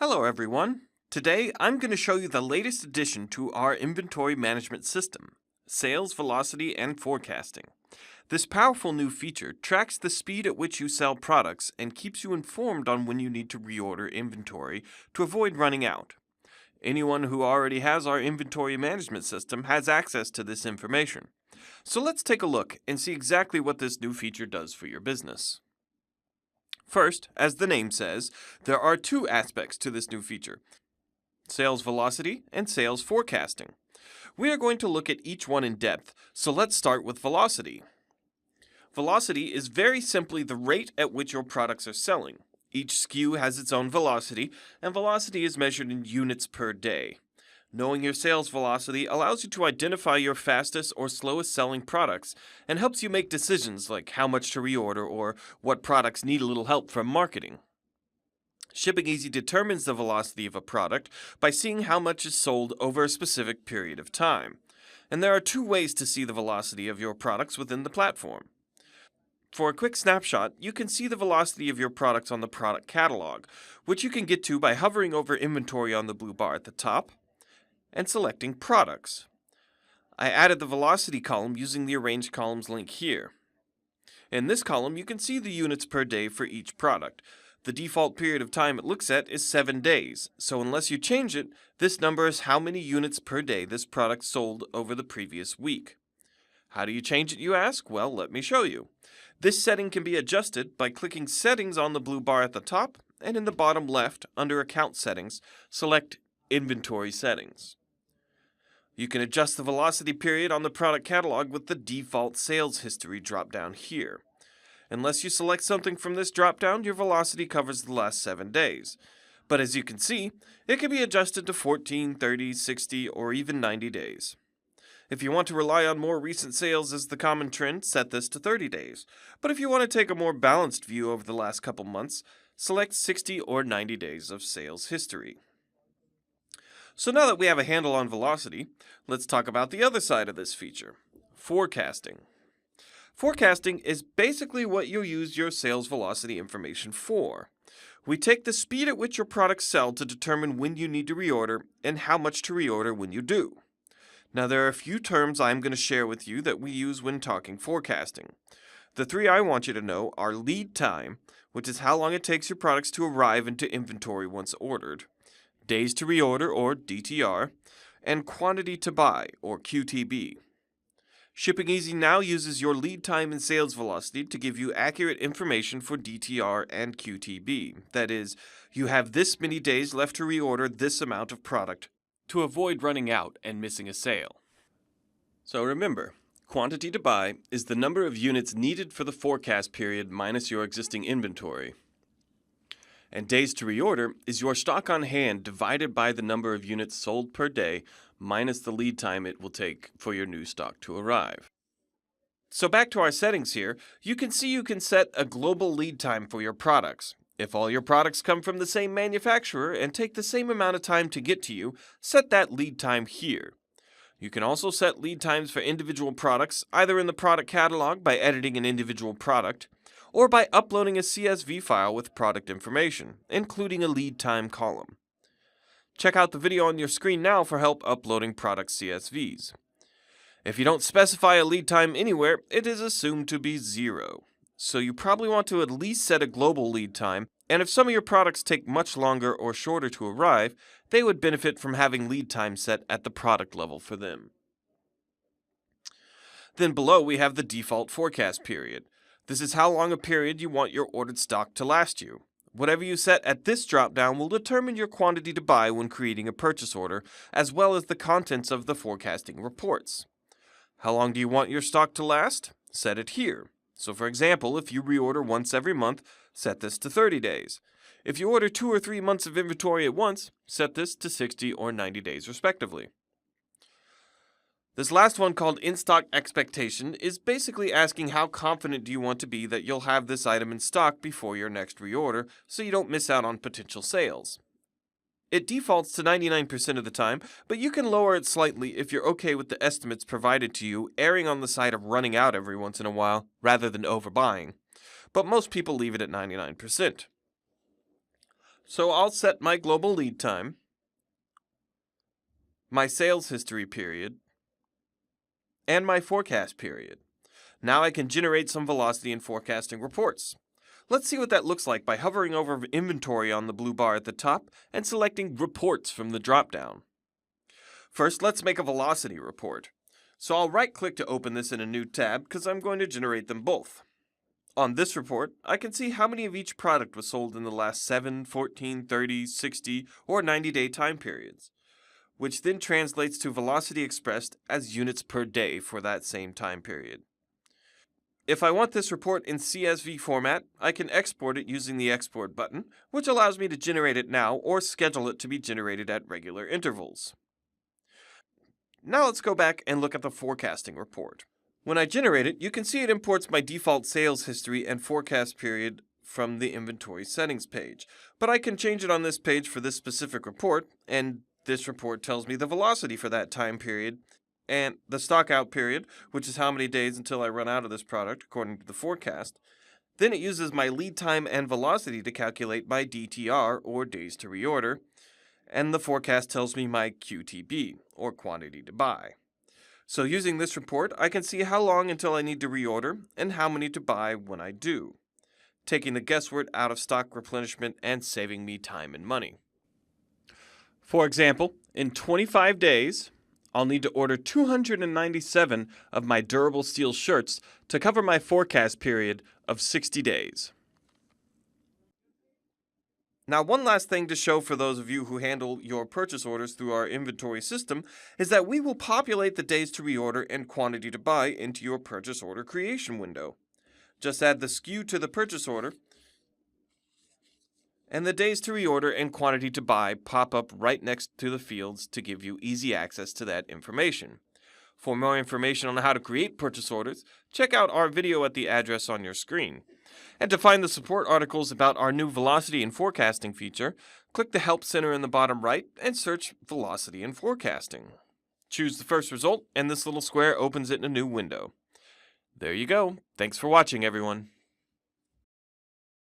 Hello everyone. Today I'm going to show you the latest addition to our inventory management system, sales velocity and forecasting. This powerful new feature tracks the speed at which you sell products and keeps you informed on when you need to reorder inventory to avoid running out. Anyone who already has our inventory management system has access to this information. So let's take a look and see exactly what this new feature does for your business. First, as the name says, there are two aspects to this new feature: sales velocity and sales forecasting. We are going to look at each one in depth, so let's start with velocity. Velocity is very simply the rate at which your products are selling. Each SKU has its own velocity, and velocity is measured in units per day. Knowing your sales velocity allows you to identify your fastest or slowest selling products and helps you make decisions like how much to reorder or what products need a little help from marketing. ShippingEasy determines the velocity of a product by seeing how much is sold over a specific period of time. And there are two ways to see the velocity of your products within the platform. For a quick snapshot, you can see the velocity of your products on the product catalog, which you can get to by hovering over inventory on the blue bar at the top and selecting Products. I added the velocity column using the Arrange Columns link here. In this column, you can see the units per day for each product. The default period of time it looks at is 7 days, so unless you change it, this number is how many units per day this product sold over the previous week. How do you change it, you ask? Well, let me show you. This setting can be adjusted by clicking Settings on the blue bar at the top, and in the bottom left, under Account Settings, select Inventory Settings. You can adjust the velocity period on the product catalog with the default sales history drop-down here. Unless you select something from this drop-down, your velocity covers the last 7 days. But as you can see, it can be adjusted to 14, 30, 60, or even 90 days. If you want to rely on more recent sales as the common trend, set this to 30 days. But if you want to take a more balanced view over the last couple months, select 60 or 90 days of sales history. So now that we have a handle on velocity, let's talk about the other side of this feature, forecasting. Forecasting is basically what you use your sales velocity information for. We take the speed at which your products sell to determine when you need to reorder and how much to reorder when you do. Now there are a few terms I'm going to share with you that we use when talking forecasting. The three I want you to know are lead time, which is how long it takes your products to arrive into inventory once ordered, days to reorder or DTR, and quantity to buy or QTB. ShippingEasy now uses your lead time and sales velocity to give you accurate information for DTR and QTB. That is, you have this many days left to reorder this amount of product to avoid running out and missing a sale. So remember, quantity to buy is the number of units needed for the forecast period minus your existing inventory. And days to reorder is your stock on hand divided by the number of units sold per day minus the lead time it will take for your new stock to arrive. So back to our settings here, you can see you can set a global lead time for your products. If all your products come from the same manufacturer and take the same amount of time to get to you, set that lead time here. You can also set lead times for individual products, either in the product catalog by editing an individual product, or by uploading a CSV file with product information, including a lead time column. Check out the video on your screen now for help uploading product CSVs. If you don't specify a lead time anywhere, it is assumed to be 0. So you probably want to at least set a global lead time, and if some of your products take much longer or shorter to arrive, they would benefit from having lead time set at the product level for them. Then below we have the default forecast period. This is how long a period you want your ordered stock to last you. Whatever you set at this drop-down will determine your quantity to buy when creating a purchase order, as well as the contents of the forecasting reports. How long do you want your stock to last? Set it here. So for example, if you reorder once every month, set this to 30 days. If you order 2 or 3 months of inventory at once, set this to 60 or 90 days respectively. This last one, called in-stock expectation, is basically asking how confident do you want to be that you'll have this item in stock before your next reorder so you don't miss out on potential sales. It defaults to 99% of the time, but you can lower it slightly if you're okay with the estimates provided to you erring on the side of running out every once in a while rather than overbuying. But most people leave it at 99%. So I'll set my global lead time, my sales history period, and my forecast period. Now I can generate some velocity and forecasting reports. Let's see what that looks like by hovering over inventory on the blue bar at the top and selecting Reports from the dropdown. First, let's make a velocity report. So I'll right-click to open this in a new tab because I'm going to generate them both. On this report, I can see how many of each product was sold in the last 7, 14, 30, 60, or 90-day time periods, which then translates to velocity expressed as units per day for that same time period. If I want this report in CSV format, I can export it using the Export button, which allows me to generate it now or schedule it to be generated at regular intervals. Now let's go back and look at the forecasting report. When I generate it, you can see it imports my default sales history and forecast period from the inventory settings page. But I can change it on this page for this specific report, and this report tells me the velocity for that time period and the stock out period, which is how many days until I run out of this product according to the forecast. Then it uses my lead time and velocity to calculate my DTR, or days to reorder, and the forecast tells me my QTB, or quantity to buy. So using this report, I can see how long until I need to reorder and how many to buy when I do, taking the guesswork out of stock replenishment and saving me time and money. For example, in 25 days, I'll need to order 297 of my durable steel shirts to cover my forecast period of 60 days. Now, one last thing to show for those of you who handle your purchase orders through our inventory system is that we will populate the days to reorder and quantity to buy into your purchase order creation window. Just add the SKU to the purchase order, and the days to reorder and quantity to buy pop up right next to the fields to give you easy access to that information. For more information on how to create purchase orders, check out our video at the address on your screen. And to find the support articles about our new velocity and forecasting feature, click the Help Center in the bottom right and search Velocity and Forecasting. Choose the first result, and this little square opens it in a new window. There you go. Thanks for watching, everyone.